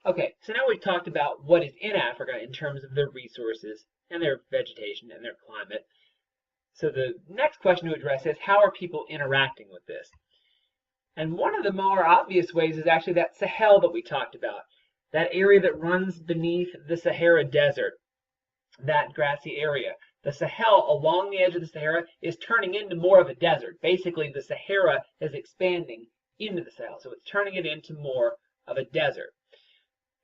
Okay, so now we've talked about what is in Africa in terms of their resources and their vegetation and their climate. So the next question to address is how are people interacting with this? And one of the more obvious ways is actually that Sahel that we talked about, that area that runs beneath the Sahara Desert, that grassy area. The Sahel along the edge of the Sahara is turning into more of a desert. Basically, the Sahara is expanding into the Sahel, so it's turning it into more of a desert.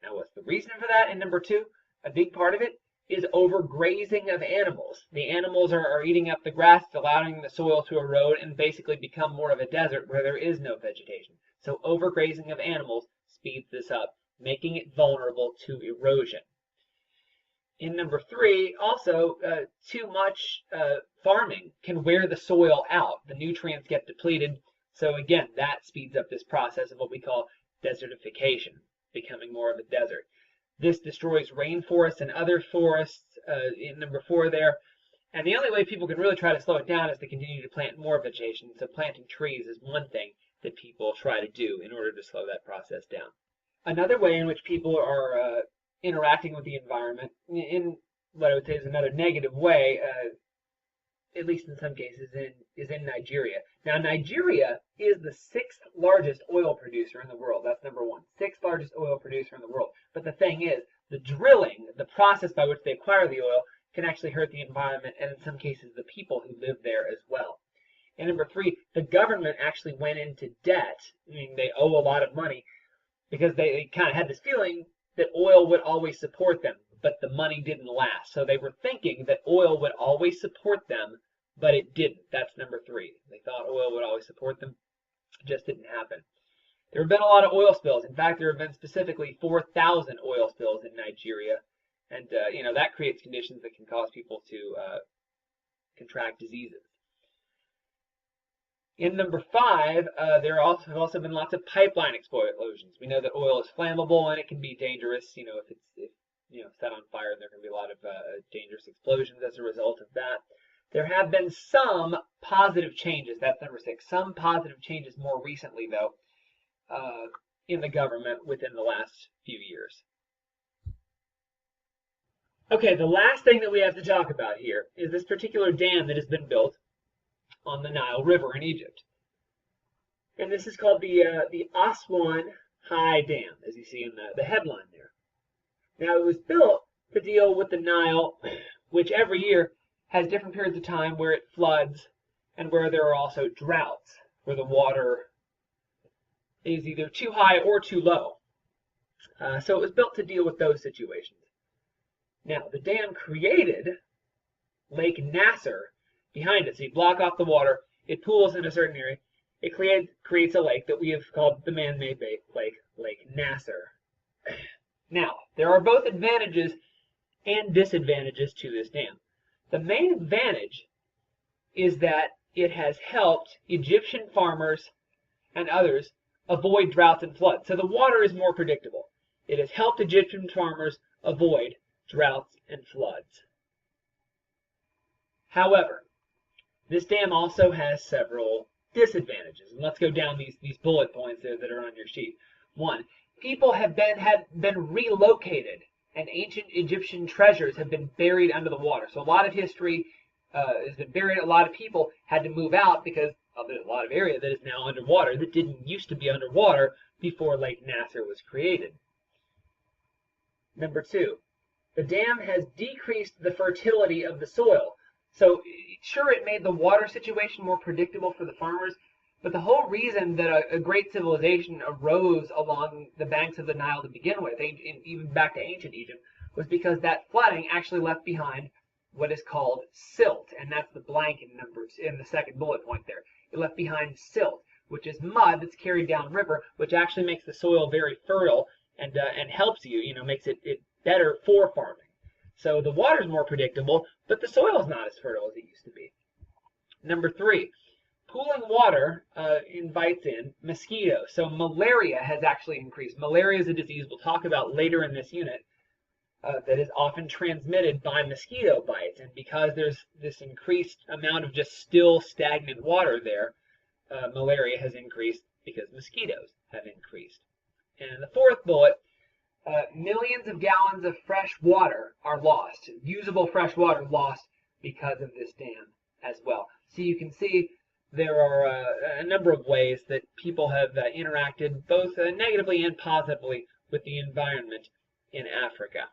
Now, what's the reason for that? And number two, a big part of it is overgrazing of animals. The animals are eating up the grass, allowing the soil to erode and basically become more of a desert where there is no vegetation. So overgrazing of animals speeds this up, making it vulnerable to erosion. In number three, also, too much farming can wear the soil out. The nutrients get depleted. So again, that speeds up this process of what we call desertification, becoming more of a desert. This destroys rainforests and other forests in number four there. And the only way people can really try to slow it down is to continue to plant more vegetation. So planting trees is one thing that people try to do in order to slow that process down. Another way in which people are interacting with the environment in what I would say is another negative way, at least in some cases, is in Nigeria. Now, Nigeria is the sixth largest oil producer in the world. That's number one. Sixth largest oil producer in the world. But the thing is, the drilling, the process by which they acquire the oil, can actually hurt the environment and in some cases the people who live there as well. And number three, the government actually went into debt. I mean, they owe a lot of money because they kind of had this feeling that oil would always support them, but the money didn't last. So they were thinking that oil would always support them, but it didn't. That's number three. They thought oil would always support them. It just didn't happen. There have been a lot of oil spills. In fact, there have been specifically 4,000 oil spills in Nigeria. And, that creates conditions that can cause people to contract diseases. In number five, there have also been lots of pipeline explosions. We know that oil is flammable and it can be dangerous. If it's set on fire, there can be a lot of dangerous explosions as a result of that. There have been some positive changes. That's number six. Some positive changes more recently, though, in the government within the last few years. Okay, the last thing that we have to talk about here is this particular dam that has been built on the Nile River in Egypt. And this is called the Aswan High Dam, as you see in the headline there. Now, it was built to deal with the Nile, which every year has different periods of time where it floods and where there are also droughts, where the water is either too high or too low. So it was built to deal with those situations. Now, the dam created Lake Nasser behind it. So you block off the water, it pools in a certain area, it creates a lake that we have called the man-made lake, Lake Nasser. Now, there are both advantages and disadvantages to this dam. The main advantage is that it has helped Egyptian farmers and others avoid droughts and floods. So the water is more predictable. It has helped Egyptian farmers avoid droughts and floods. However, this dam also has several disadvantages. And let's go down these bullet points there that are on your sheet. One, people have been relocated, and ancient Egyptian treasures have been buried under the water. So a lot of history has been buried. A lot of people had to move out because there's a lot of area that is now underwater that didn't used to be underwater before Lake Nasser was created. Number two, the dam has decreased the fertility of the soil. So sure, it made the water situation more predictable for the farmers, but the whole reason that a great civilization arose along the banks of the Nile to begin with, even back to ancient Egypt, was because that flooding actually left behind what is called silt, and that's the blank in the second bullet point there. It left behind silt, which is mud that's carried downriver, which actually makes the soil very fertile and helps makes it better for farming. So the water is more predictable, but the soil is not as fertile as it used to be. Number three, pooling water invites in mosquitoes. So malaria has actually increased. Malaria is a disease we'll talk about later in this unit that is often transmitted by mosquito bites. And because there's this increased amount of just still stagnant water there, malaria has increased because mosquitoes have increased. And the fourth bullet, millions of gallons of fresh water are lost, usable fresh water lost because of this dam as well. So you can see there are a number of ways that people have interacted both negatively and positively with the environment in Africa.